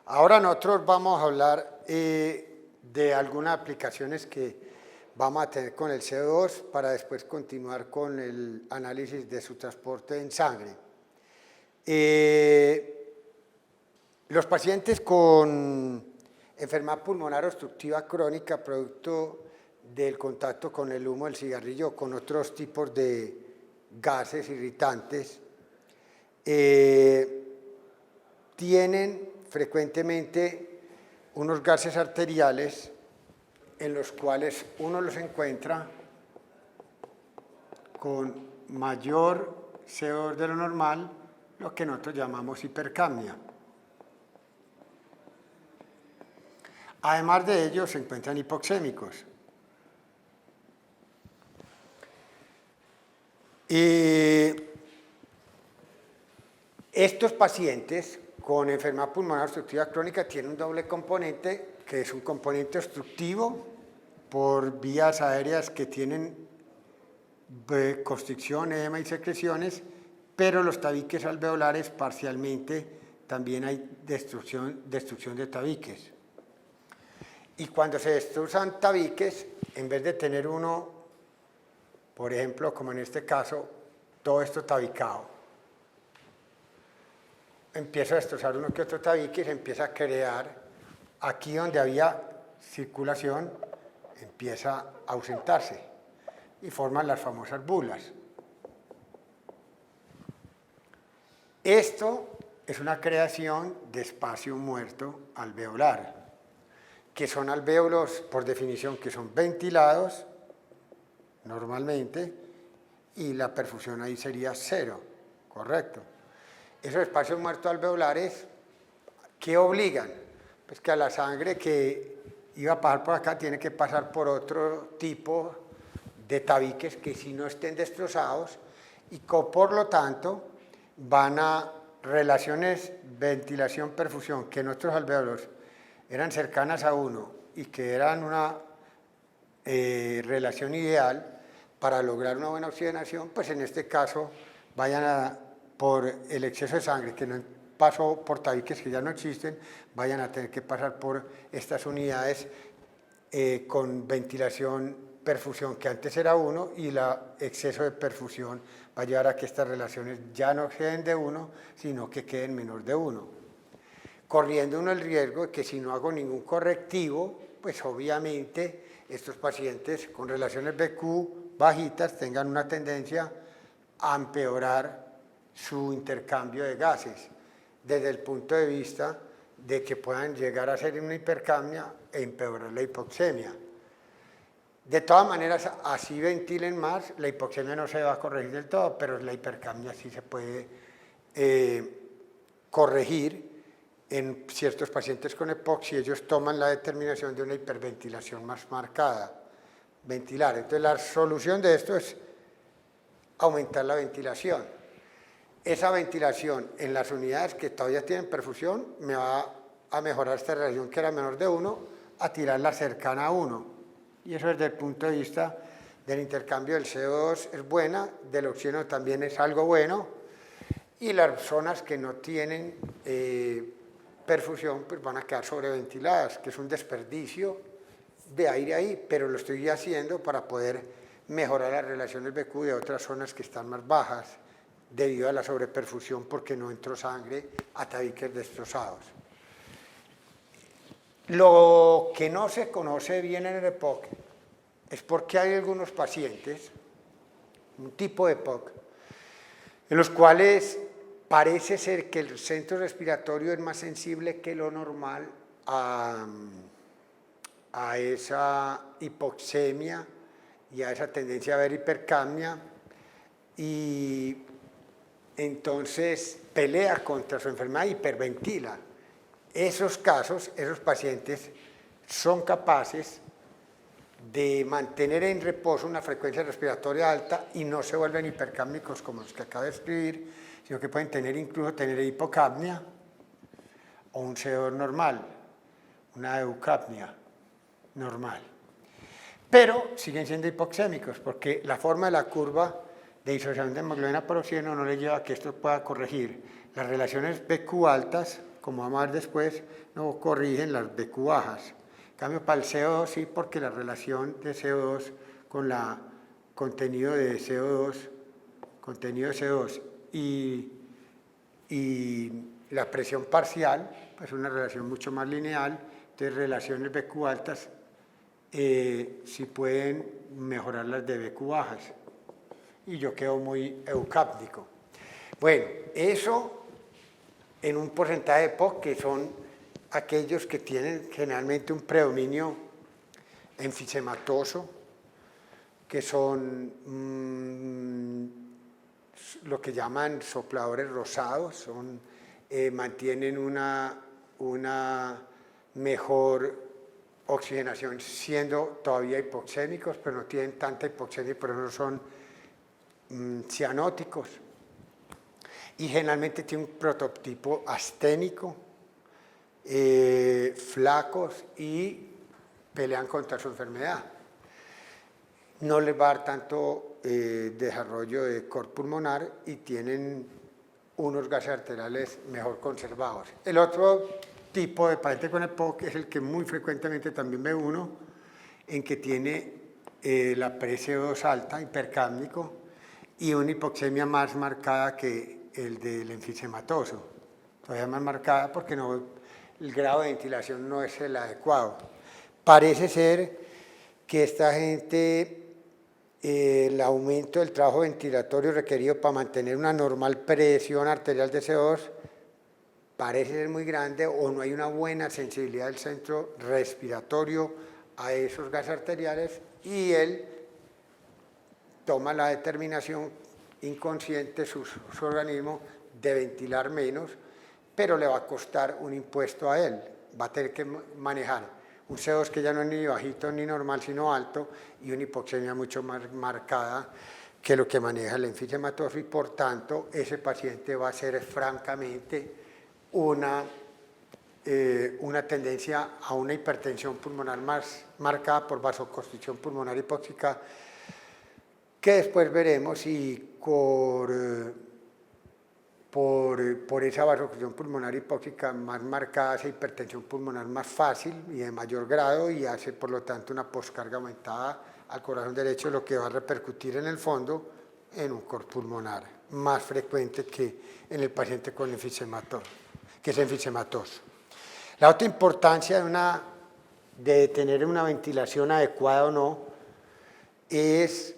Ahora nosotros vamos a hablar de algunas aplicaciones que vamos a tener con el CO2 para después continuar con el análisis de su transporte en sangre. Los pacientes con enfermedad pulmonar obstructiva crónica producto del contacto con el humo del cigarrillo o con otros tipos de gases irritantes tienen frecuentemente unos gases arteriales en los cuales uno los encuentra con mayor CO2 de lo normal, lo que nosotros llamamos hipercapnia. Además de ello, se encuentran hipoxémicos. Estos pacientes con enfermedad pulmonar obstructiva crónica tienen un doble componente, que es un componente obstructivo por vías aéreas que tienen constricción, edema y secreciones, pero los tabiques alveolares parcialmente también hay destrucción de tabiques. Y cuando se destrozan tabiques, en vez de tener uno, por ejemplo, como en este caso, todo esto tabicado, empieza a destrozar uno que otro tabique y se empieza a crear, aquí donde había circulación, empieza a ausentarse y forman las famosas bulas. Esto es una creación de espacio muerto alveolar, que son alvéolos, por definición, que son ventilados normalmente, y la perfusión ahí sería cero, ¿correcto? Esos espacios muertos alveolares, ¿qué obligan? Pues que a la sangre que iba a pasar por acá tiene que pasar por otro tipo de tabiques que si no estén destrozados y por lo tanto van a relaciones ventilación-perfusión que nuestros alvéolos eran cercanas a uno y que eran una relación ideal para lograr una buena oxigenación, pues en este caso vayan por el exceso de sangre que no pasó por tabiques que ya no existen, vayan a tener que pasar por estas unidades con ventilación, perfusión, que antes era uno, y el exceso de perfusión va a llevar a que estas relaciones ya no queden de uno, sino que queden menor de uno. Corriendo uno el riesgo de que si no hago ningún correctivo, pues obviamente estos pacientes con relaciones BQ bajitas tengan una tendencia a empeorar su intercambio de gases, desde el punto de vista de que puedan llegar a ser una hipercapnia e empeorar la hipoxemia. De todas maneras, así ventilen más, la hipoxemia no se va a corregir del todo, pero la hipercapnia sí se puede corregir en ciertos pacientes con EPOC si ellos toman la determinación de una hiperventilación más marcada, ventilar. Entonces la solución de esto es aumentar la ventilación. Esa ventilación en las unidades que todavía tienen perfusión me va a mejorar esta relación que era menor de 1 a tirarla cercana a 1. Y eso desde el punto de vista del intercambio del CO2 es buena, del oxígeno también es algo bueno, y las zonas que no tienen perfusión pues van a quedar sobreventiladas, que es un desperdicio de aire ahí, pero lo estoy haciendo para poder mejorar las relaciones BQ de otras zonas que están más bajas debido a la sobreperfusión porque no entró sangre a tabiques destrozados. Lo que no se conoce bien en el EPOC es porque hay algunos pacientes, un tipo de EPOC, en los cuales parece ser que el centro respiratorio es más sensible que lo normal a esa hipoxemia y a esa tendencia a ver hipercapnia, y entonces pelea contra su enfermedad, hiperventila. Esos casos, esos pacientes son capaces de mantener en reposo una frecuencia respiratoria alta y no se vuelven hipercápnicos como los que acabo de escribir, sino que pueden incluso tener hipocapnia o un CO2 normal, una eucapnia normal. Pero siguen siendo hipoxémicos porque la forma de la curva de disociación de hemoglobina por oxígeno no le lleva a que esto pueda corregir las relaciones BQ altas como vamos a ver después, no corrigen las BQ bajas. En cambio, para el CO2 sí, porque la relación de CO2 con la contenido de CO2 y la presión parcial, pues una relación mucho más lineal, de relaciones BQ altas, si pueden mejorar las de BQ bajas. Y yo quedo muy eucápnico. Bueno, eso en un porcentaje de POC, que son aquellos que tienen generalmente un predominio enfisematoso, que son lo que llaman sopladores rosados, mantienen una mejor oxigenación siendo todavía hipoxémicos, pero no tienen tanta hipoxemia, pero no son cianóticos. Y generalmente tienen un prototipo asténico, flacos y pelean contra su enfermedad. No les va a dar tanto desarrollo de cor pulmonar y tienen unos gases arteriales mejor conservados. El otro tipo de paciente con EPOC es el que muy frecuentemente también ve uno, en que tiene la pre-CO2 alta, hipercápnico, y una hipoxemia más marcada que el del enfisematoso. Todavía más marcada porque no, el grado de ventilación no es el adecuado. Parece ser que esta gente, el aumento del trabajo ventilatorio requerido para mantener una normal presión arterial de CO2 parece ser muy grande, o no hay una buena sensibilidad del centro respiratorio a esos gases arteriales, y él toma la determinación inconsciente, su organismo, de ventilar menos, pero le va a costar un impuesto a él. Va a tener que manejar un CO2 que ya no es ni bajito ni normal, sino alto, y una hipoxemia mucho más marcada que lo que maneja el enfisematoso, y por tanto ese paciente va a ser francamente una tendencia a una hipertensión pulmonar más marcada por vasoconstricción pulmonar hipóxica, que después veremos, y por esa vasoconstricción pulmonar hipóxica más marcada, esa hipertensión pulmonar más fácil y de mayor grado, y hace por lo tanto una poscarga aumentada al corazón derecho, lo que va a repercutir en el fondo en un cor pulmonar más frecuente que en el paciente con enfisemato, que es enfisematoso. La otra importancia de tener una ventilación adecuada o no es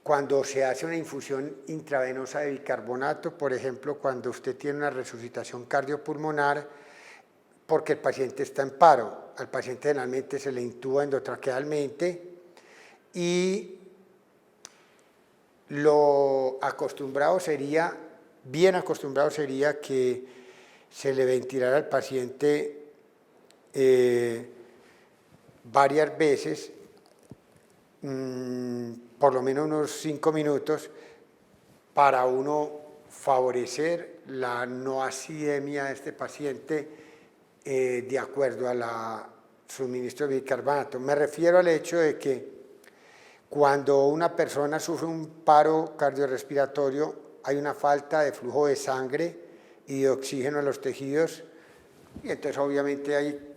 cuando se hace una infusión intravenosa de bicarbonato, por ejemplo, cuando usted tiene una resucitación cardiopulmonar porque el paciente está en paro. Al paciente generalmente se le intuba endotraquealmente, y lo acostumbrado sería, bien acostumbrado sería, que se le ventilara al paciente varias veces, por lo menos unos 5 minutos, para uno favorecer la no acidemia de este paciente de acuerdo a la suministro de bicarbonato. Me refiero al hecho de que cuando una persona sufre un paro cardiorrespiratorio, hay una falta de flujo de sangre y de oxígeno en los tejidos, y entonces obviamente hay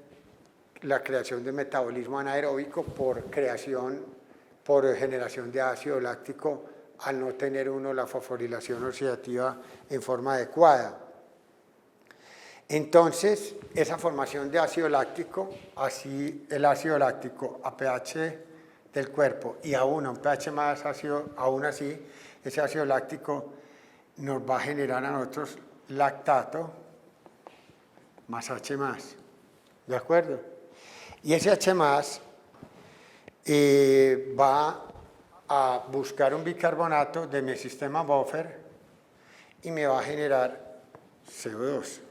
la creación de metabolismo anaeróbico por generación de ácido láctico, al no tener uno la fosforilación oxidativa en forma adecuada. Entonces, esa formación de ácido láctico, así el ácido láctico a pH del cuerpo y aún a un pH más ácido, aún así, ese ácido láctico nos va a generar a nosotros lactato más H+, ¿de acuerdo? Y ese H+, va a buscar un bicarbonato de mi sistema buffer y me va a generar CO2.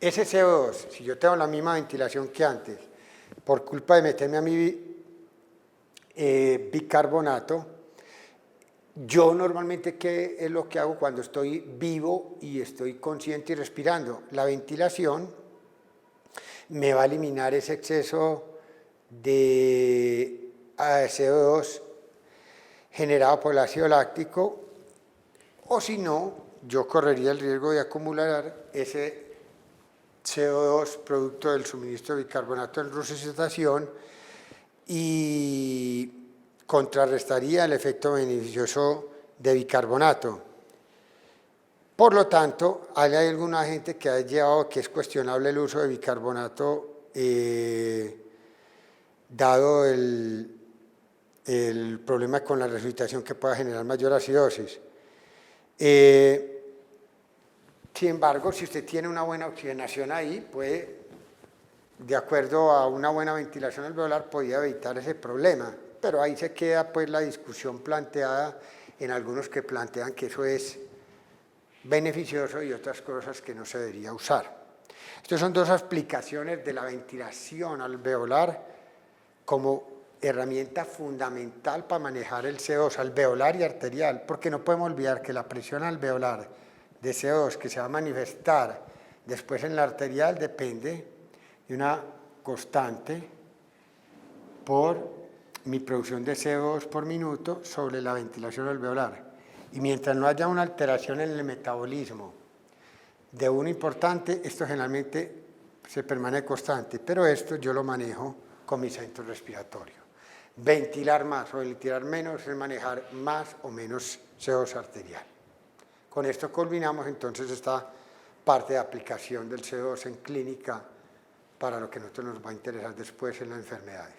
Ese CO2, si yo tengo la misma ventilación que antes, por culpa de meterme a mi bicarbonato, yo normalmente, ¿qué es lo que hago cuando estoy vivo y estoy consciente y respirando? La ventilación me va a eliminar ese exceso de CO2 generado por el ácido láctico, o si no, yo correría el riesgo de acumular ese CO2 producto del suministro de bicarbonato en resucitación y contrarrestaría el efecto beneficioso de bicarbonato. Por lo tanto, hay alguna gente que ha llevado que es cuestionable el uso de bicarbonato dado el problema con la resucitación que pueda generar mayor acidosis. Sin embargo, si usted tiene una buena oxigenación ahí, puede, de acuerdo a una buena ventilación alveolar, podría evitar ese problema. Pero ahí se queda pues la discusión planteada en algunos que plantean que eso es beneficioso y otras cosas que no se debería usar. Estas son dos aplicaciones de la ventilación alveolar como herramienta fundamental para manejar el CO2 alveolar y arterial, porque no podemos olvidar que la presión alveolar de CO2 que se va a manifestar después en la arterial depende de una constante por mi producción de CO2 por minuto sobre la ventilación alveolar. Y mientras no haya una alteración en el metabolismo de uno importante, esto generalmente se permanece constante, pero esto yo lo manejo con mi centro respiratorio. Ventilar más o ventilar menos es manejar más o menos CO2 arterial. Con esto culminamos entonces esta parte de aplicación del CO2 en clínica para lo que a nosotros nos va a interesar después en las enfermedades.